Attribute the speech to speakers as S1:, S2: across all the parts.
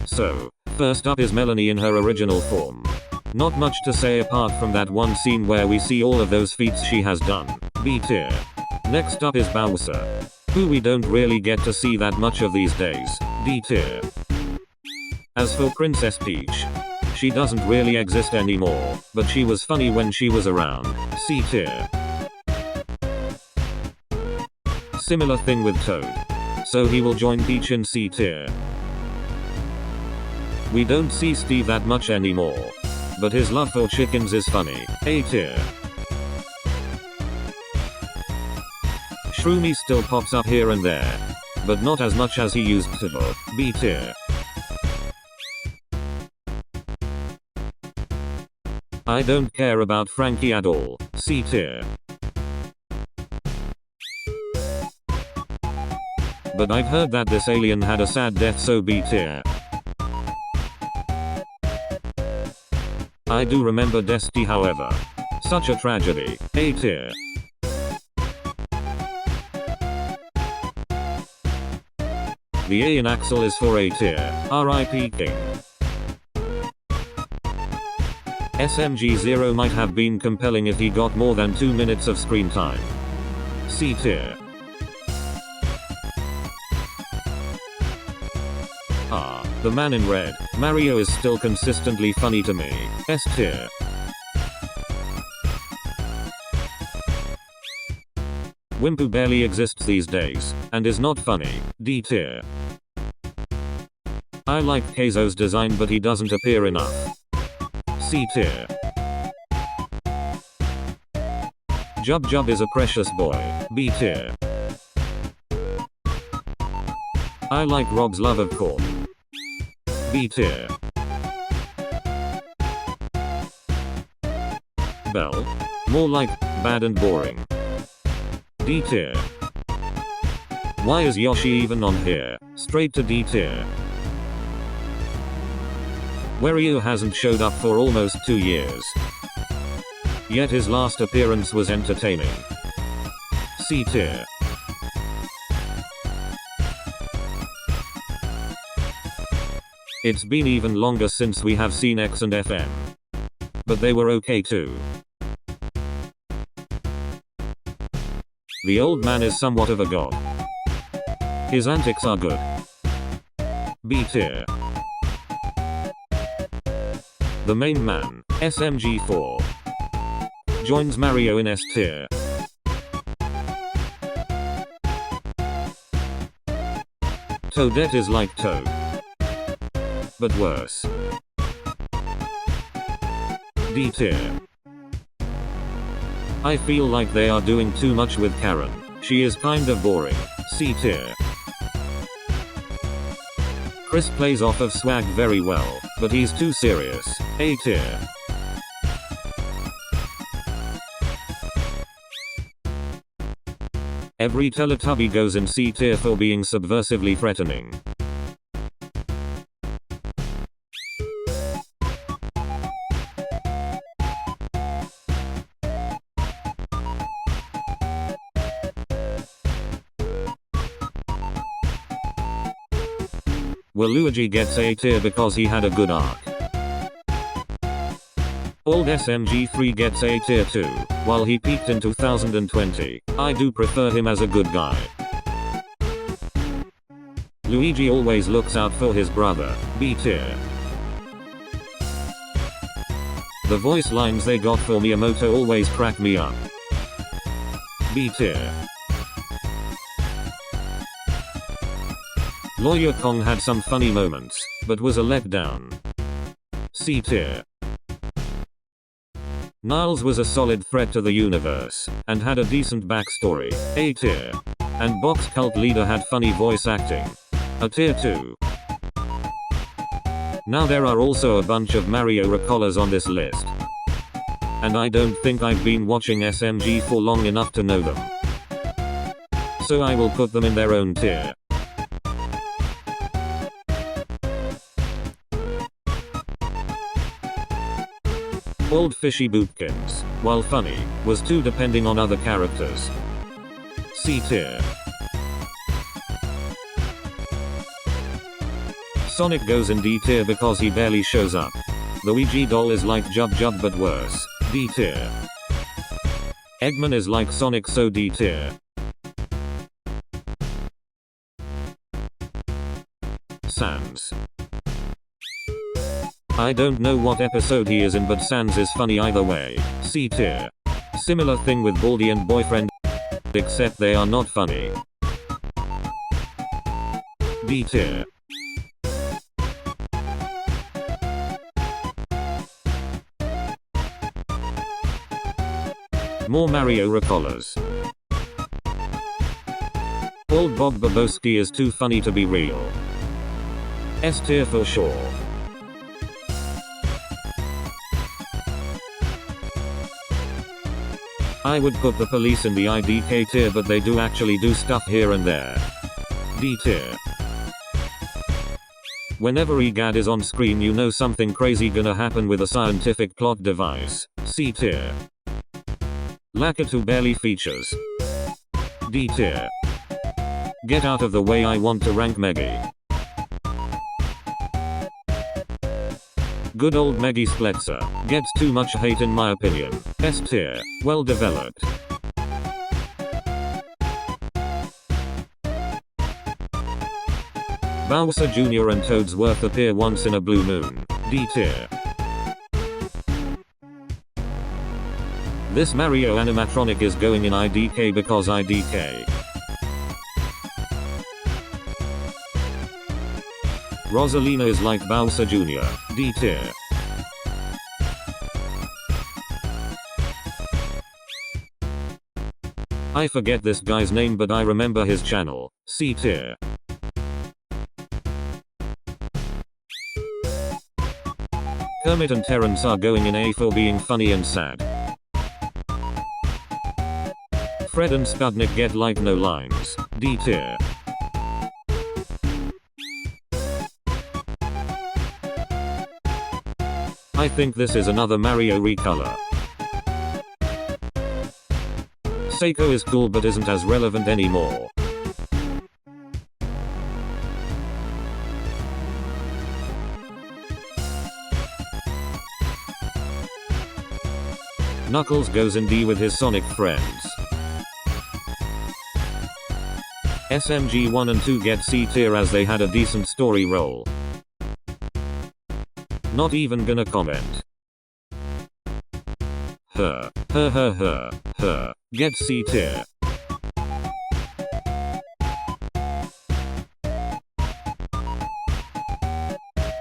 S1: So, first up is Melanie in her original form. Not much to say apart from that one scene where we see all of those feats she has done. B tier. Next up is Bowser, who we don't really get to see that much of these days. D tier. As for Princess Peach, she doesn't really exist anymore, but she was funny when she was around. C tier. Similar thing with Toad, so he will join Peach in C tier. We don't see Steve that much anymore, but his love for chickens is funny. A tier. Shroomy still pops up here and there, but not as much as he used to. B tier. I don't care about Frankie at all. C tier. But I've heard that this alien had a sad death, so B tier. I do remember Dusty, however. Such a tragedy. A tier. The A in Axel is for A tier. R.I.P. King. SMG4 might have been compelling if he got more than 2 minutes of screen time. C tier. The man in red, Mario, is still consistently funny to me. S tier. Wimpu barely exists these days, and is not funny. D tier. I like Keizo's design, but he doesn't appear enough. C tier. Jub Jub is a precious boy. B tier. I like Rob's love of corn. B tier. Bell? More like bad and boring. D tier. Why is Yoshi even on here? Straight to D tier. Wario hasn't showed up for almost 2 years, yet his last appearance was entertaining. C tier. It's been even longer since we have seen X and FM, but they were okay too. The old man is somewhat of a god. His antics are good. B tier. The main man, SMG4, joins Mario in S tier. Toadette is like Toad, but worse. D tier. I feel like they are doing too much with Karen. She is kind of boring. C tier. Chris plays off of swag very well, but he's too serious. A tier. Every Teletubby goes in C tier for being subversively threatening. Waluigi gets A tier because he had a good arc. Old SMG3 gets A tier too, while he peaked in 2020. I do prefer him as a good guy. Luigi always looks out for his brother. B tier. The voice lines they got for Miyamoto always crack me up. B tier. Lawyer Kong had some funny moments, but was a letdown. C tier. Niles was a solid threat to the universe, and had a decent backstory. A tier. And Box Cult Leader had funny voice acting. A tier 2. Now there are also a bunch of Mario recallers on this list, and I don't think I've been watching SMG for long enough to know them, so I will put them in their own tier. Old Fishy Bootkins, while funny, was too depending on other characters. C tier. Sonic goes in D tier because he barely shows up. The Ouija doll is like Jub Jub but worse. D tier. Eggman is like Sonic, so D tier. Sans. I don't know what episode he is in, but Sans is funny either way. C tier. Similar thing with Baldy and Boyfriend, except they are not funny. D tier. More Mario Ricolas. Old Bob Babowski is too funny to be real. S tier for sure. I would put the police in the IDK tier, but they do actually do stuff here and there. D tier. Whenever EGAD is on screen, you know something crazy gonna happen with a scientific plot device. C tier. Lakitu barely features. D tier. Get out of the way, I want to rank Meggy. Good old Meggy Spletzer. Gets too much hate in my opinion. S tier. Well developed. Bowser Jr. and Toadsworth appear once in a blue moon. D tier. This Mario animatronic is going in IDK because IDK. Rosalina is like Bowser Jr. D tier. I forget this guy's name, but I remember his channel. C tier. Kermit and Terrence are going in A for being funny and sad. Fred and Spudnik get like no lines. D tier. I think this is another Mario recolor. Seiko is cool but isn't as relevant anymore. Knuckles goes in D with his Sonic friends. SMG1 and 2 get C tier as they had a decent story role. Not even gonna comment. Her. Get C tier.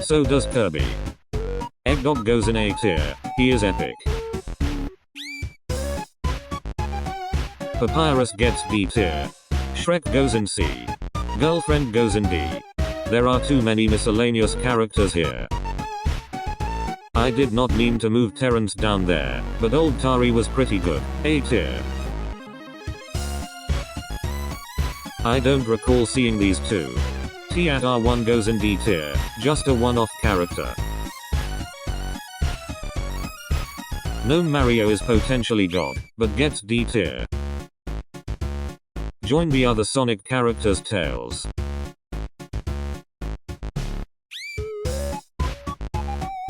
S1: So does Kirby. Eggdog goes in A tier. He is epic. Papyrus gets D tier. Shrek goes in C. Girlfriend goes in D. There are too many miscellaneous characters here. I did not mean to move Terrence down there, but old Tari was pretty good. A tier. I don't recall seeing these two. T@R1 goes in D tier, just a one-off character. Gnome Mario is potentially God, but gets D tier. Join the other Sonic characters' Tails.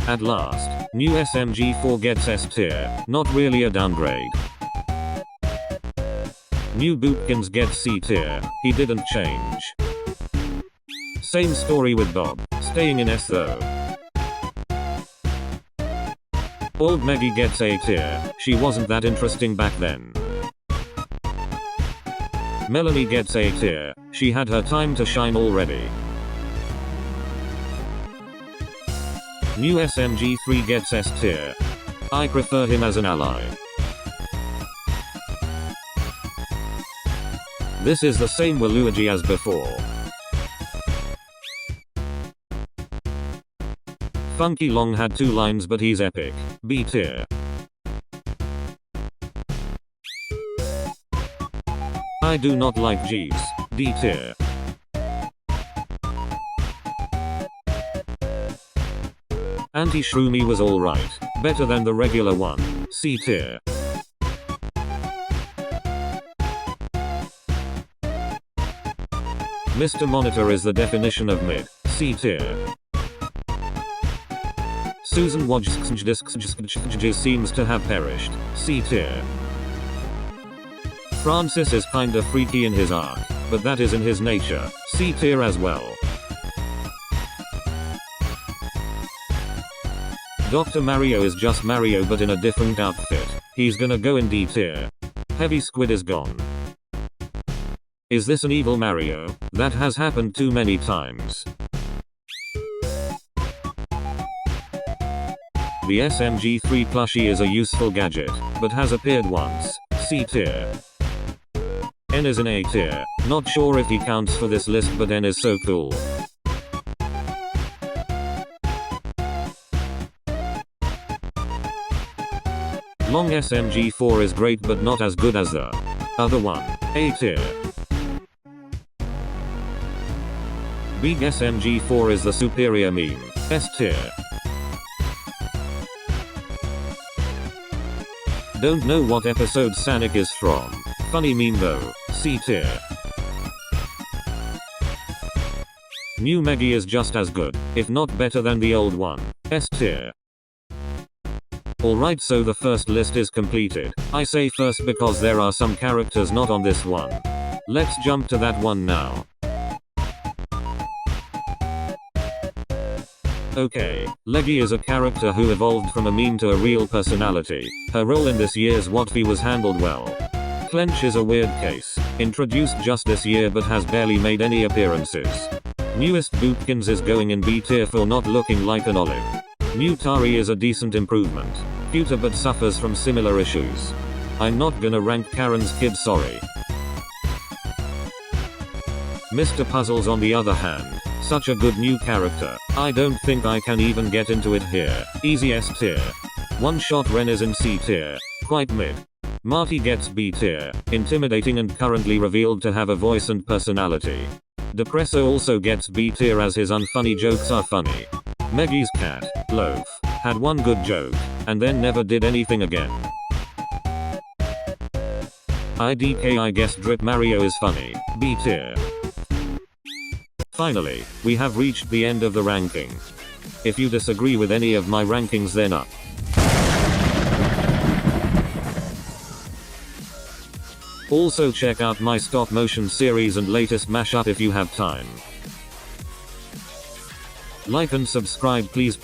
S1: At last, new SMG4 gets S tier, not really a downgrade. New Bootkins gets C tier, he didn't change. Same story with Bob, staying in S though. Old Meggy gets A tier, she wasn't that interesting back then. Melanie gets A tier, she had her time to shine already. New SMG3 gets S tier. I prefer him as an ally. This is the same Waluigi as before. Funky Long had 2 lines but he's epic. B tier. I do not like Jeeves. D tier. Anti-Shroomy was alright. Better than the regular one. C tier. Mr. Monitor is the definition of mid. C tier. Susan Wojcicki seems to have perished. C tier. Francis is kinda freaky in his arc, but that is in his nature. C tier as well. Dr. Mario is just Mario but in a different outfit. He's gonna go in D tier. Heavy Squid is gone. Is this an evil Mario? That has happened too many times. The SMG4 plushie is a useful gadget, but has appeared once. C tier. N is in A tier. Not sure if he counts for this list, but N is so cool. Long SMG4 is great but not as good as the other one. A tier. Big SMG4 is the superior meme. S tier. Don't know what episode Sonic is from. Funny meme though. C tier. New Meggy is just as good, if not better than the old one. S tier. Alright, so the first list is completed. I say first because there are some characters not on this one. Let's jump to that one now. Okay, Leggy is a character who evolved from a meme to a real personality. Her role in this year's What Fi was handled well. Clench is a weird case. Introduced just this year but has barely made any appearances. Newest Bootkins is going in B tier for not looking like an olive. New Tari is a decent improvement. Cuter but suffers from similar issues. I'm not gonna rank Karen's kid, sorry. Mr. Puzzles on the other hand, such a good new character. I don't think I can even get into it here. Easy S tier. One Shot Ren is in C tier. Quite mid. Marty gets B tier. Intimidating and currently revealed to have a voice and personality. Depresso also gets B tier as his unfunny jokes are funny. Meggy's cat, Loaf, had one good joke, and then never did anything again. IDK I guess Drip Mario is funny. B tier. Finally, we have reached the end of the ranking. If you disagree with any of my rankings then up. Also check out my stop motion series and latest mashup if you have time. Like and subscribe please.